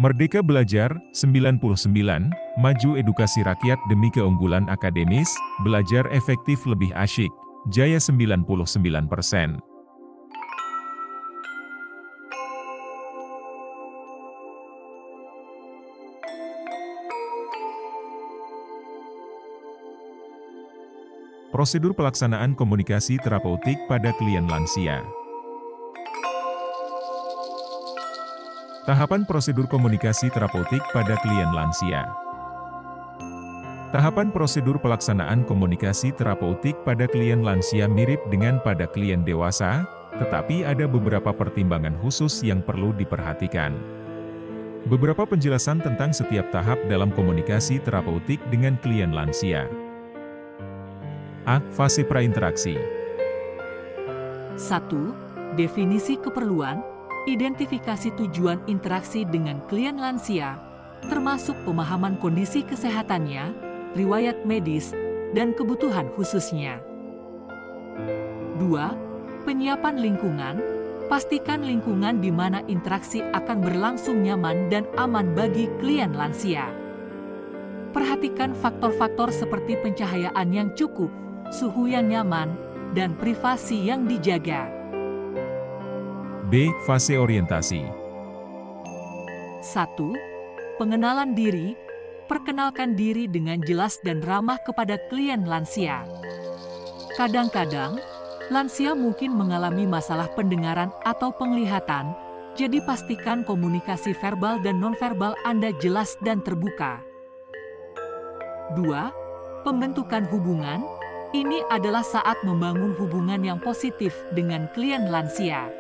Merdeka Belajar, 99, Maju Edukasi Rakyat Demi Keunggulan Akademis, Belajar Efektif Lebih Asyik, Jaya 99%. Prosedur pelaksanaan komunikasi terapeutik pada klien lansia. Tahapan prosedur komunikasi terapeutik pada klien lansia. Tahapan prosedur pelaksanaan komunikasi terapeutik pada klien lansia mirip dengan pada klien dewasa, tetapi ada beberapa pertimbangan khusus yang perlu diperhatikan. Beberapa penjelasan tentang setiap tahap dalam komunikasi terapeutik dengan klien lansia. A. Fase prainteraksi. 1. Definisi keperluan, identifikasi tujuan interaksi dengan klien lansia, termasuk pemahaman kondisi kesehatannya, riwayat medis, dan kebutuhan khususnya. 2. Penyiapan lingkungan, pastikan lingkungan di mana interaksi akan berlangsung nyaman dan aman bagi klien lansia. Perhatikan faktor-faktor seperti pencahayaan yang cukup, suhu yang nyaman, dan privasi yang dijaga. B. Fase orientasi. 1. Pengenalan diri, perkenalkan diri dengan jelas dan ramah kepada klien lansia. Kadang-kadang, lansia mungkin mengalami masalah pendengaran atau penglihatan, jadi pastikan komunikasi verbal dan nonverbal Anda jelas dan terbuka. 2. Pembentukan hubungan. Ini adalah saat membangun hubungan yang positif dengan klien lansia.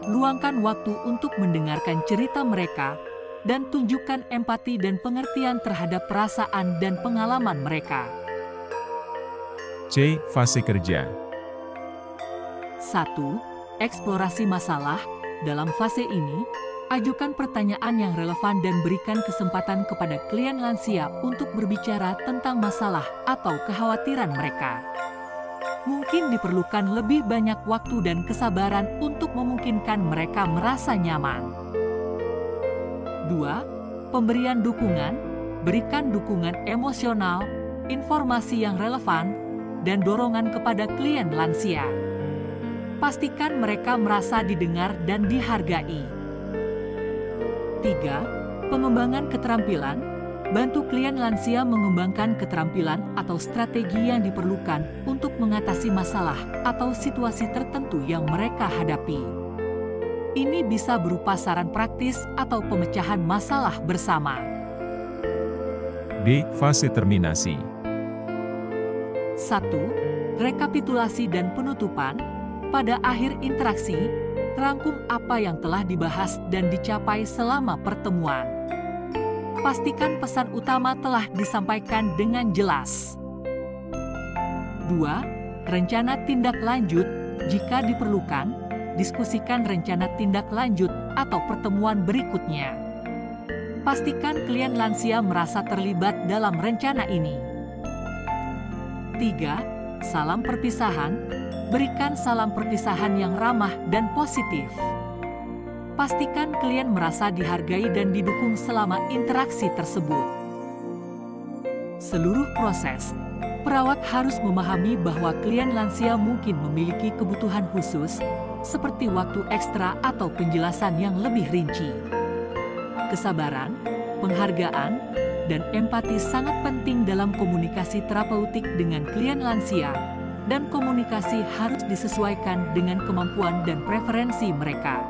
Luangkan waktu untuk mendengarkan cerita mereka dan tunjukkan empati dan pengertian terhadap perasaan dan pengalaman mereka. C. Fase kerja. 1. Eksplorasi masalah. Dalam fase ini, ajukan pertanyaan yang relevan dan berikan kesempatan kepada klien lansia untuk berbicara tentang masalah atau kekhawatiran mereka. Mungkin diperlukan lebih banyak waktu dan kesabaran untuk memungkinkan mereka merasa nyaman. 2. Pemberian dukungan. Berikan dukungan emosional, informasi yang relevan, dan dorongan kepada klien lansia. Pastikan mereka merasa didengar dan dihargai. 3. Pengembangan keterampilan. Bantu klien lansia mengembangkan keterampilan atau strategi yang diperlukan untuk mengatasi masalah atau situasi tertentu yang mereka hadapi. Ini bisa berupa saran praktis atau pemecahan masalah bersama. D. Fase terminasi. 1. Rekapitulasi dan penutupan. Pada akhir interaksi, rangkum apa yang telah dibahas dan dicapai selama pertemuan. Pastikan pesan utama telah disampaikan dengan jelas. 2. Rencana tindak lanjut. Jika diperlukan, diskusikan rencana tindak lanjut atau pertemuan berikutnya. Pastikan klien lansia merasa terlibat dalam rencana ini. 3. Salam perpisahan. Berikan salam perpisahan yang ramah dan positif. Pastikan klien merasa dihargai dan didukung selama interaksi tersebut. Seluruh proses, perawat harus memahami bahwa klien lansia mungkin memiliki kebutuhan khusus, seperti waktu ekstra atau penjelasan yang lebih rinci. Kesabaran, penghargaan, dan empati sangat penting dalam komunikasi terapeutik dengan klien lansia, dan komunikasi harus disesuaikan dengan kemampuan dan preferensi mereka.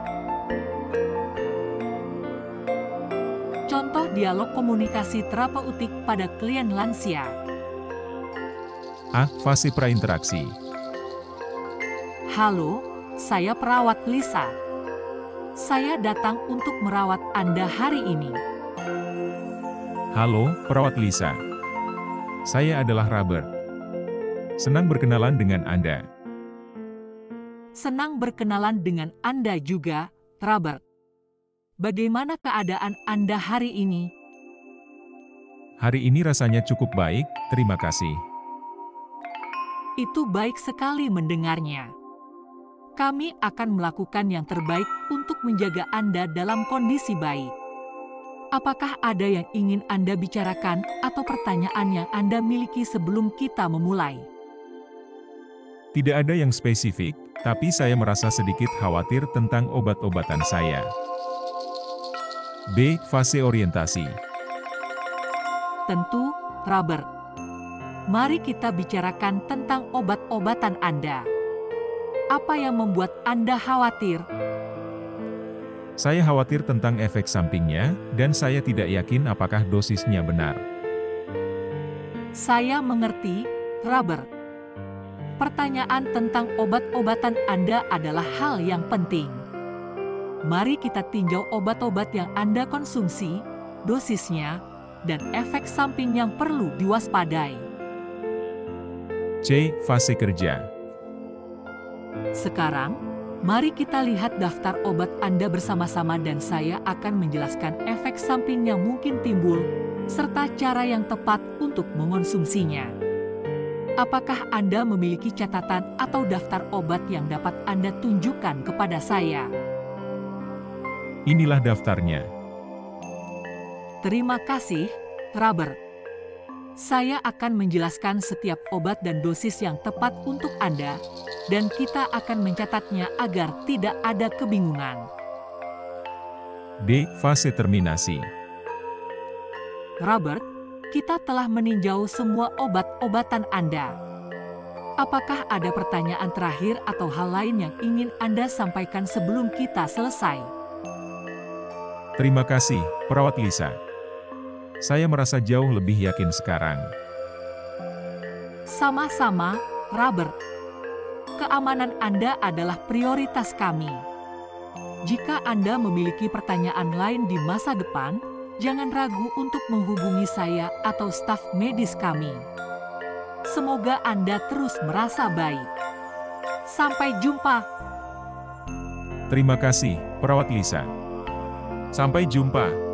Contoh dialog komunikasi terapeutik pada klien lansia. A. Fase prainteraksi. Halo, saya perawat Lisa. Saya datang untuk merawat Anda hari ini. Halo, perawat Lisa. Saya adalah Robert. Senang berkenalan dengan Anda. Senang berkenalan dengan Anda juga, Robert. Bagaimana keadaan Anda hari ini? Hari ini rasanya cukup baik, terima kasih. Itu baik sekali mendengarnya. Kami akan melakukan yang terbaik untuk menjaga Anda dalam kondisi baik. Apakah ada yang ingin Anda bicarakan atau pertanyaan yang Anda miliki sebelum kita memulai? Tidak ada yang spesifik, tapi saya merasa sedikit khawatir tentang obat-obatan saya. B. Fase orientasi. Tentu, Robert. Mari kita bicarakan tentang obat-obatan Anda. Apa yang membuat Anda khawatir? Saya khawatir tentang efek sampingnya, dan saya tidak yakin apakah dosisnya benar. Saya mengerti, Robert. Pertanyaan tentang obat-obatan Anda adalah hal yang penting. Mari kita tinjau obat-obat yang Anda konsumsi, dosisnya, dan efek samping yang perlu diwaspadai. C. Fase kerja. Sekarang, mari kita lihat daftar obat Anda bersama-sama dan saya akan menjelaskan efek samping yang mungkin timbul, serta cara yang tepat untuk mengonsumsinya. Apakah Anda memiliki catatan atau daftar obat yang dapat Anda tunjukkan kepada saya? Inilah daftarnya. Terima kasih, Robert. Saya akan menjelaskan setiap obat dan dosis yang tepat untuk Anda, dan kita akan mencatatnya agar tidak ada kebingungan. D. Fase terminasi. Robert, kita telah meninjau semua obat-obatan Anda. Apakah ada pertanyaan terakhir atau hal lain yang ingin Anda sampaikan sebelum kita selesai? Terima kasih, Perawat Lisa. Saya merasa jauh lebih yakin sekarang. Sama-sama, Robert. Keamanan Anda adalah prioritas kami. Jika Anda memiliki pertanyaan lain di masa depan, jangan ragu untuk menghubungi saya atau staf medis kami. Semoga Anda terus merasa baik. Sampai jumpa. Terima kasih, Perawat Lisa. Sampai jumpa.